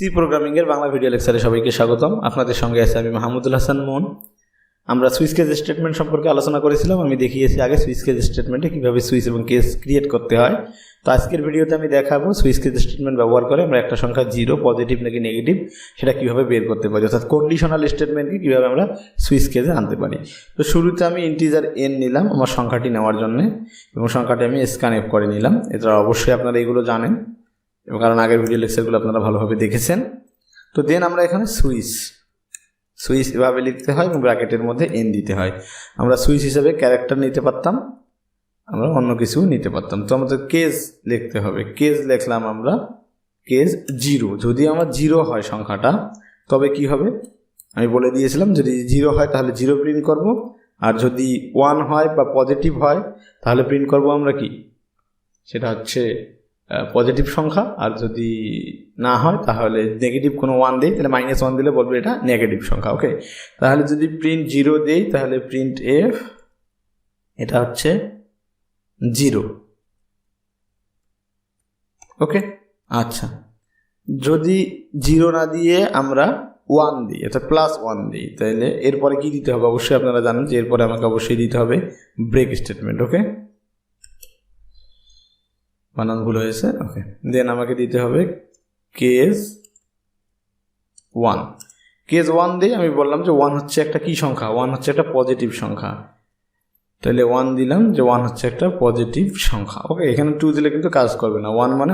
C programming এর Bangla video লেকচারে সবাইকে স্বাগতম। আপনাদের সঙ্গে আছে আমি মাহমুদুল হাসান মোহন। আমরা সুইচ কেস স্টেটমেন্ট সম্পর্কে আলোচনা করেছিলাম। আমি দেখিয়েছি আগে সুইচ কেস স্টেটমেন্টে কীভাবে সুইচ এবং কেস ক্রিয়েট করতে হয়। তো আজকের ভিডিওতে আমি দেখাবো সুইচ কেস স্টেটমেন্ট ব্যবহার করে আমরা একটা সংখ্যা জিরো, পজিটিভ নাকি নেগেটিভ সেটা কীভাবে বের করতে পারি, অর্থাৎ কন্ডিশনাল স্টেটমেন্টকে কীভাবে আমরা সুইচ কেসে আনতে পারি। তো শুরুতে আমি ইন্টিজার এন নিলাম আমার সংখ্যাটি নেওয়ার জন্য এবং সংখ্যাটি আমি স্ক্যানএফ করে নিলাম। এটা অবশ্যই আপনারা এগুলো জানেন এবং কারণ আগের ভিডিও লেকচারগুলো আপনারা ভালোভাবে দেখেছেন। তো দেন আমরা এখানে সুইচ এভাবে লিখতে হয় এবং ব্র্যাকেটের মধ্যে এন দিতে হয়। আমরা সুইচ হিসাবে ক্যারেক্টার নিতে পারতাম, আমরা অন্য কিছু নিতে পারতাম। তো আমাদের কেস লিখতে হবে। কেস লিখলাম আমরা কেস জিরো। যদি আমার জিরো হয় সংখ্যাটা তবে কি হবে আমি বলে দিয়েছিলাম, যদি জিরো হয় তাহলে জিরো প্রিন্ট করব, আর যদি ওয়ান হয় বা পজিটিভ হয় তাহলে প্রিন্ট করব আমরা কি, সেটা হচ্ছে পজিটিভ সংখ্যা। আর যদি না হয় তাহলে নেগেটিভ কোনো ওয়ান দেই তাহলে -1 দিলে বলবে এটা নেগেটিভ সংখ্যা। ওকে, তাহলে যদি প্রিন্ট জিরো দেই তাহলে প্রিন্ট এফ এটা হচ্ছে জিরো। ওকে, আচ্ছা, যদি জিরো না দিয়ে আমরা ওয়ান দিই অর্থাৎ +1 দিই তাহলে এরপরে কি দিতে হবে, অবশ্যই আপনারা জানেন যে এরপরে আমাকে অবশ্যই দিতে হবে ব্রেক স্টেটমেন্ট। ওকে, বানান ভুল হয়েছে। ওকে, দেন আমাকে দিতে হবে কেস 1। কেস 1 দিয়ে আমি বললাম যে 1 হচ্ছে একটা কি সংখ্যা, 1 হচ্ছে একটা পজিটিভ সংখ্যা, তাহলে 1 দিলাম যে 1 হচ্ছে একটা পজিটিভ সংখ্যা। ওকে, এখানে 2 দিলে কিন্তু কাজ করবে না, 1 মানে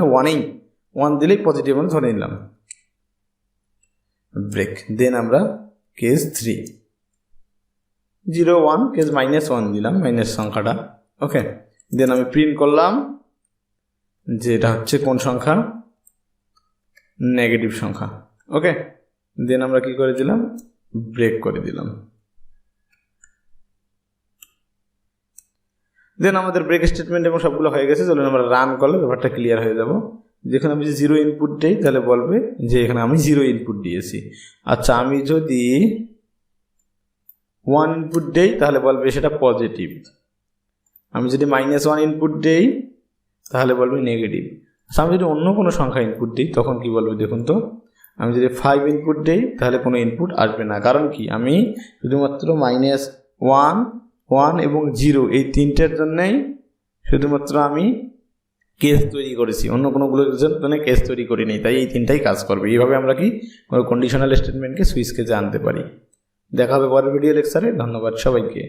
1 দিলেই পজিটিভ মানে ধরে নিলাম ব্রেক। দেন আমরা কেস 3 0 1 কেস -1 দিলাম মাইনাস সংখ্যাটা। ওকে, দেন আমি প্রিন্ট করলাম যে এটা হচ্ছে কোন সংখ্যা, নেগেটিভ সংখ্যা। ওকে, দেন আমরা কি করে দিলাম, ব্রেক করে দিলাম। দেন আমাদের ব্রেক স্টেটমেন্ট এবং সবগুলো হয়ে গেছে। চলুন আমরা রান করলে ব্যাপারটা ক্লিয়ার হয়ে যাব। যেখানে আমি জিরো ইনপুট দিই তাহলে বলবে যে এখানে আমি জিরো ইনপুট দিয়েছি। আচ্ছা, আমি যদি 1 ইনপুট দিই তাহলে বলবে সেটা পজিটিভ। আমি যদি -1 ইনপুট দিই তাহলে বলবে নেগেটিভ। আচ্ছা, আমি যদি অন্য কোনো সংখ্যা ইনপুট দিই তখন কি বলবে দেখুন তো। আমি যদি 5 ইনপুট দিই তাহলে কোনো ইনপুট আসবে না, কারণ কি আমি শুধুমাত্র -1 1 এবং 0 এই তিনটের জন্যই শুধুমাত্র আমি কেস তৈরি করেছি, অন্য কোনোগুলোর জন্য কেস তৈরি করিনি, তাই এই তিনটাই কাজ করবে। এইভাবে আমরা কি কন্ডিশনাল স্টেটমেন্টকে সুইচ কেসে আনতে পারি। দেখা হবে পরের ভিডিও লেকচারে। ধন্যবাদ সবাইকে।